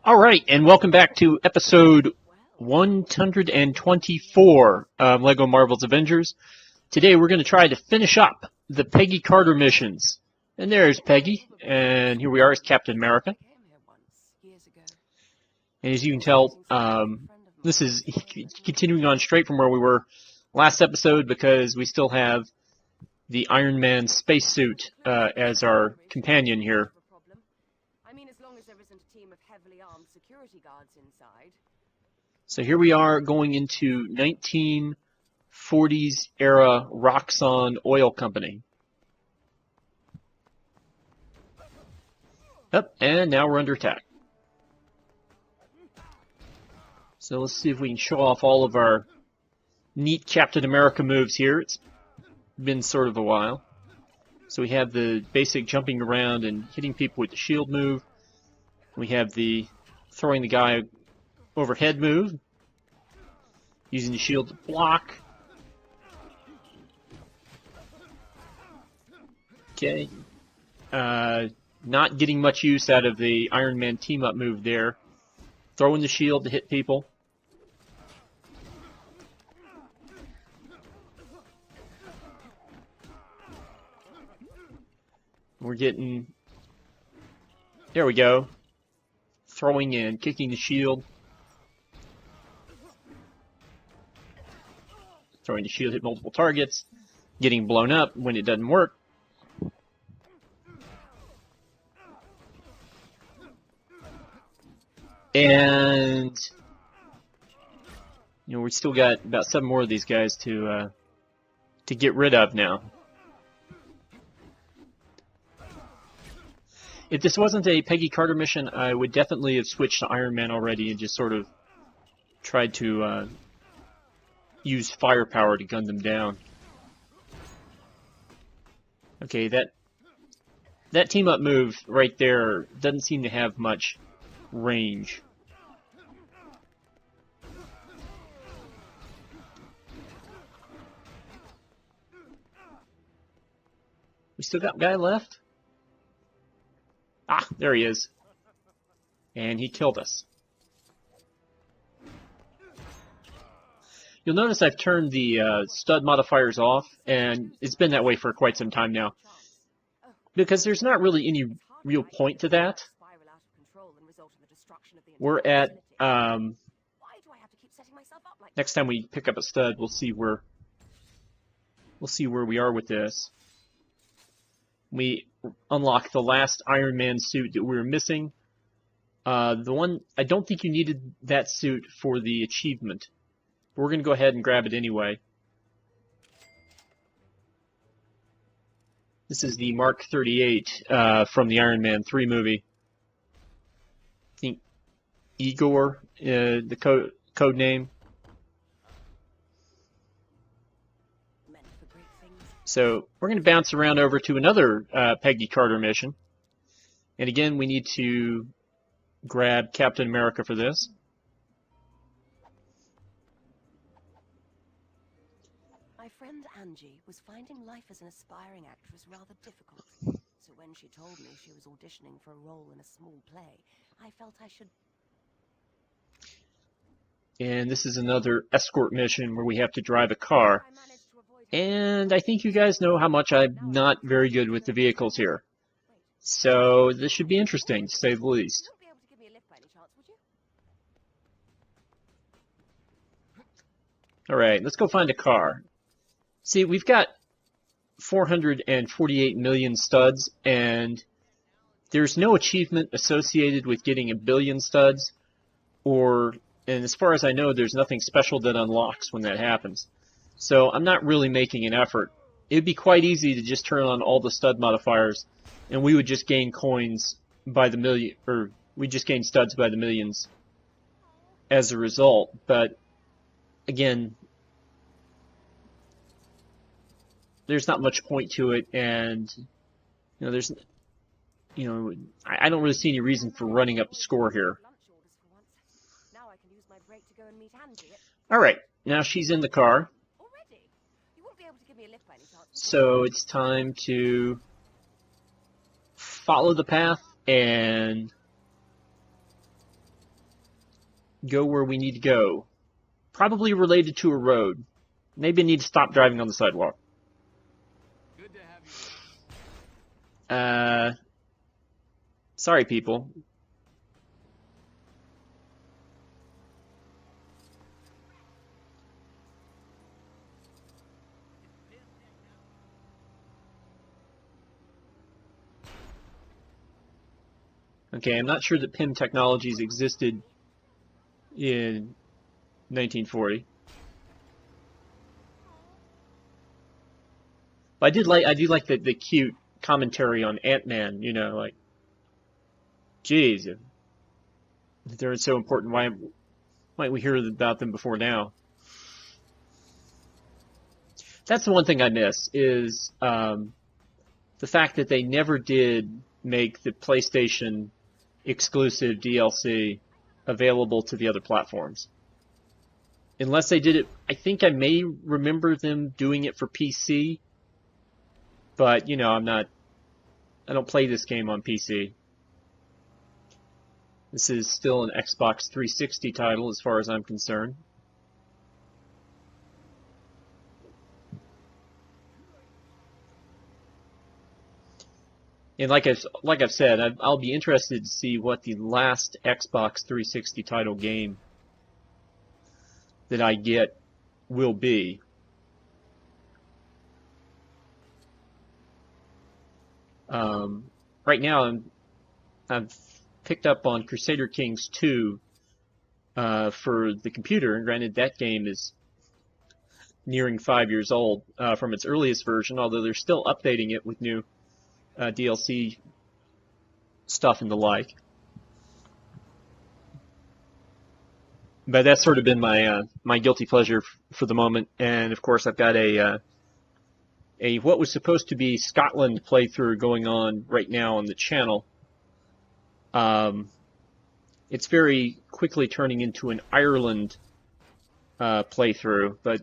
All right, and welcome back to episode 124 of LEGO Marvel's Avengers. Today we're going to try to finish up the Peggy Carter missions. And there's Peggy, and here we are as Captain America. And as you can tell, this is continuing on straight from where we were last episode because we still have the Iron Man spacesuit as our companion here. So here we are going into 1940s era Roxxon Oil Company. Yep, and now we're under attack. So let's see if we can show off all of our neat Captain America moves here. It's been sort of a while. So we have the basic jumping around and hitting people with the shield move. We have the throwing the guy overhead move, using the shield to block. Okay. Not getting much use out of the Iron Man team-up move there. Throwing the shield to hit people. We're getting... There we go. Throwing and kicking the shield. Throwing the shield, hit multiple targets. Getting blown up when it doesn't work. And we still got about 7 more of these guys to get rid of now. If this wasn't a Peggy Carter mission, I would definitely have switched to Iron Man already and just sort of tried to use firepower to gun them down. Okay, that team-up move right there doesn't seem to have much range. We still got a guy left? Ah, there he is. And he killed us. You'll notice I've turned the stud modifiers off, and it's been that way for quite some time now. Because there's not really any real point to that. We're at, next time we pick up a stud, we'll see where we are with this. We unlock the last Iron Man suit that we were missing. The one, I don't think you needed that suit for the achievement. We're going to go ahead and grab it anyway. This is the Mark 38 from the Iron Man 3 movie. I think Igor, the code name. So we're going to bounce around over to another Peggy Carter mission. And again, we need to grab Captain America for this. My friend Angie was finding life as an aspiring actress rather difficult. So when she told me she was auditioning for a role in a small play, I felt I should... And this is another escort mission where we have to drive a car. And I think you guys know how much I'm not very good with the vehicles here. So this should be interesting, to say the least. Alright, let's go find a car. See, we've got 448 million studs, and there's no achievement associated with getting 1 billion studs, and as far as I know, there's nothing special that unlocks when that happens. So I'm not really making an effort. It'd be quite easy to just turn on all the stud modifiers, and we would just gain coins by the million, or we just gain studs by the millions as a result. But again, there's not much point to it, and I don't really see any reason for running up the score here. All right, now she's in the car. So it's time to follow the path and go where we need to go. Probably related to a road. Maybe I need to stop driving on the sidewalk. Good to have you with us. Sorry, people. Okay, I'm not sure that PIM technologies existed in 1940. But I do like the cute commentary on Ant-Man, you know, like, geez, if they're so important, why might we hear about them before now? That's the one thing I miss is the fact that they never did make the PlayStation exclusive DLC available to the other platforms. Unless they did it, I think I may remember them doing it for PC, but you know, I don't play this game on PC. This is still an Xbox 360 title as far as I'm concerned. And like I've said, I'll be interested to see what the last Xbox 360 title game that I get will be. Right now, I've picked up on Crusader Kings 2 for the computer, and granted, that game is nearing 5 years old from its earliest version, although they're still updating it with new DLC stuff and the like. But that's sort of been my guilty pleasure for the moment, and of course I've got a what was supposed to be Scotland playthrough going on right now on the channel. It's very quickly turning into an Ireland playthrough, but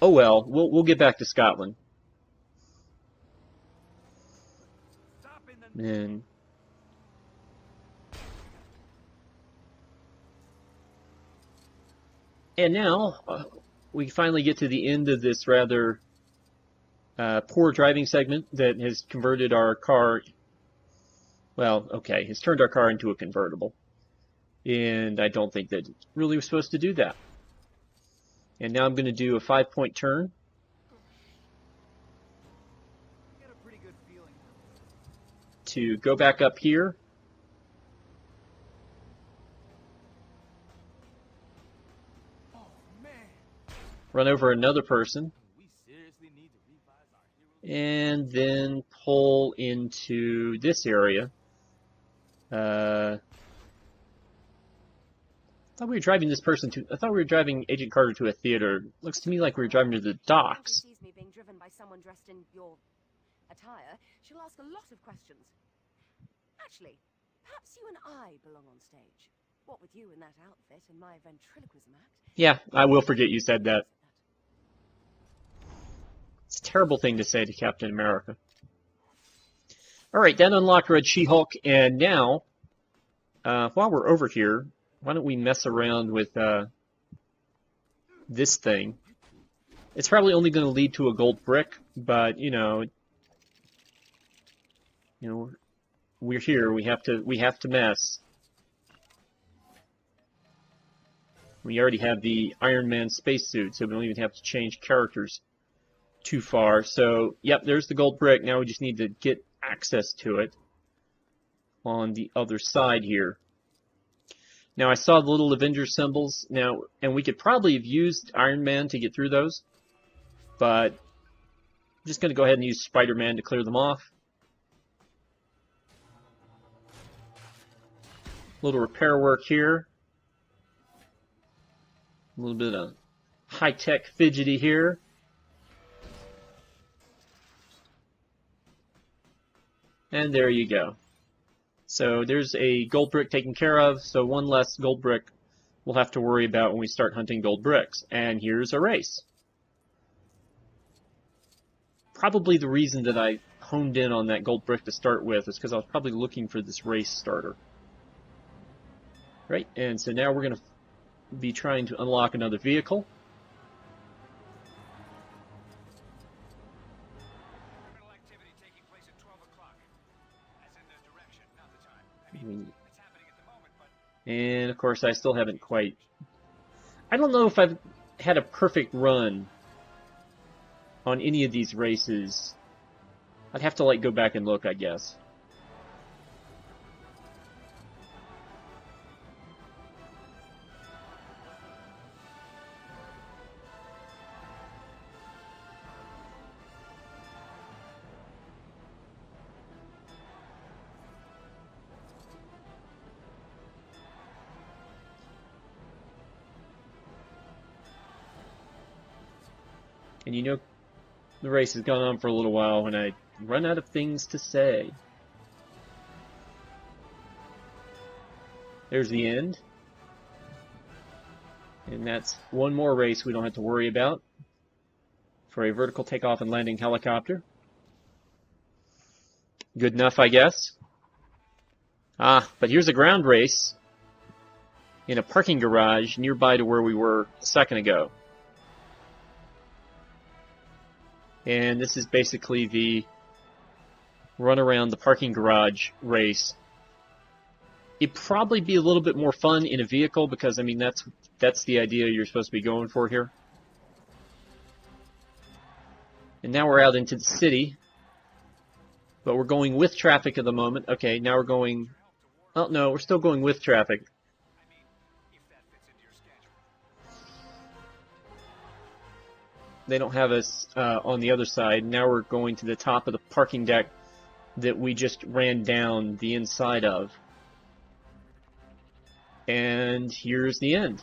oh well, we'll get back to Scotland. And now we finally get to the end of this rather poor driving segment that has converted our car. Well, okay, has turned our car into a convertible. And I don't think that it really was supposed to do that. And now I'm going to do a 5-point turn. I get a pretty good feeling. To go back up here. Oh man. Run over another person. We seriously need to revise our hero. And then pull into this area. I thought we were driving this person to. I thought we were driving Agent Carter to a theater. Looks to me like we were driving to the docks. Sees me being driven by someone dressed in your attire, she'll ask a lot of questions. Actually, perhaps you and I belong on stage. What with you in that outfit and my ventriloquism act. Yeah, I will forget you said that. It's a terrible thing to say to Captain America. Alright, that unlocked Red She-Hulk, and now, while we're over here, why don't we mess around with this thing? It's probably only going to lead to a gold brick, but you know, we're here. We have to mess. We already have the Iron Man spacesuit, so we don't even have to change characters too far. So, yep, there's the gold brick. Now we just need to get access to it on the other side here. Now, I saw the little Avengers symbols. Now, and we could probably have used Iron Man to get through those, but I'm just going to go ahead and use Spider-Man to clear them off. A little repair work here. A little bit of high-tech fidgety here. And there you go. So there's a gold brick taken care of, so one less gold brick we'll have to worry about when we start hunting gold bricks. And here's a race. Probably the reason that I honed in on that gold brick to start with is because I was probably looking for this race starter. Right, and so now we're going to be trying to unlock another vehicle. Criminal activity taking place at 12 o'clock. As in the direction, not the time. I mean, it's happening at the moment, but... And of course, I still haven't quite... I don't know if I've had a perfect run on any of these races. I'd have to, like, go back and look, I guess. And you know, the race has gone on for a little while when I run out of things to say. There's the end. And that's one more race we don't have to worry about for a vertical takeoff and landing helicopter. Good enough, I guess. But here's a ground race in a parking garage nearby to where we were a second ago. And this is basically the run around the parking garage race. It'd probably be a little bit more fun in a vehicle because, I mean, that's the idea you're supposed to be going for here. And now we're out into the city. But we're going with traffic at the moment. Okay, now we're going... Oh, no, we're still going with traffic. I mean, if that fits into your schedule. They don't have us on the other side. Now we're going to the top of the parking deck that we just ran down the inside of. And here's the end.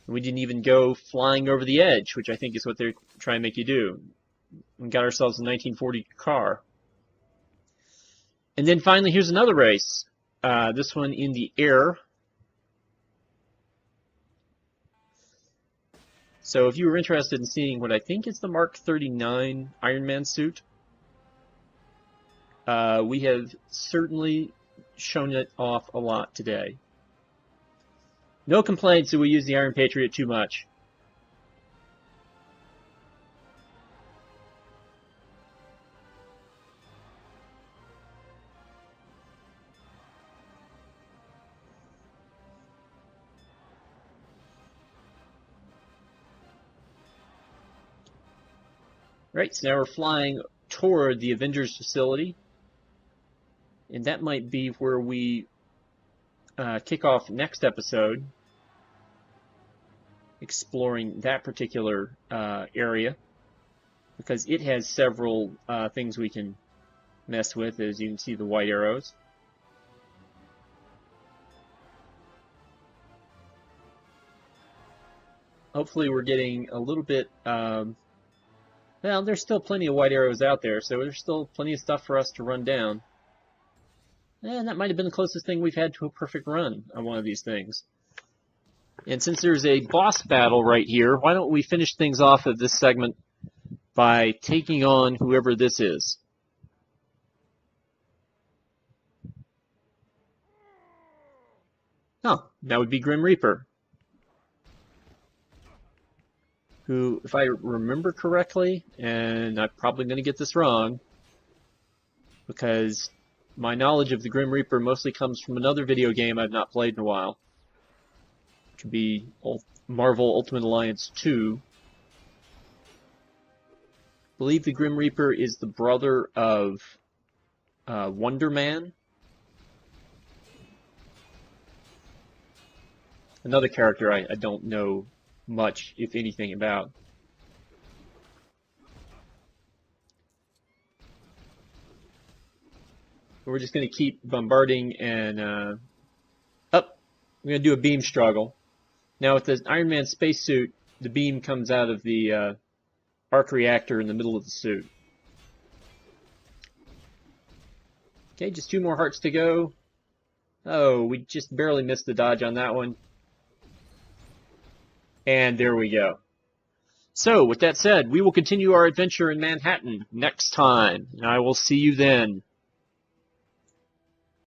We didn't even go flying over the edge, which I think is what they're trying to make you do. We got ourselves a 1940 car. And then finally, here's another race. This one in the air. So if you were interested in seeing what I think is the Mark 39 Iron Man suit, we have certainly shown it off a lot today. No complaints that we use the Iron Patriot too much. Right, so now we're flying toward the Avengers facility. And that might be where we kick off next episode, exploring that particular area, because it has several things we can mess with, as you can see the white arrows. Hopefully we're getting a little bit... well, there's still plenty of white arrows out there, so there's still plenty of stuff for us to run down. And that might have been the closest thing we've had to a perfect run on one of these things. And since there's a boss battle right here, why don't we finish things off of this segment by taking on whoever this is. Oh, that would be Grim Reaper, who, if I remember correctly, and I'm probably going to get this wrong, because my knowledge of the Grim Reaper mostly comes from another video game I've not played in a while, which would be Marvel Ultimate Alliance 2. I believe the Grim Reaper is the brother of Wonder Man. Another character I don't know much, if anything, about. We're just going to keep bombarding and we're going to do a beam struggle. Now with the Iron Man spacesuit, the beam comes out of the arc reactor in the middle of the suit. Okay, just 2 more hearts to go. Oh, we just barely missed the dodge on that one. And there we go. So, with that said, we will continue our adventure in Manhattan next time. And I will see you then.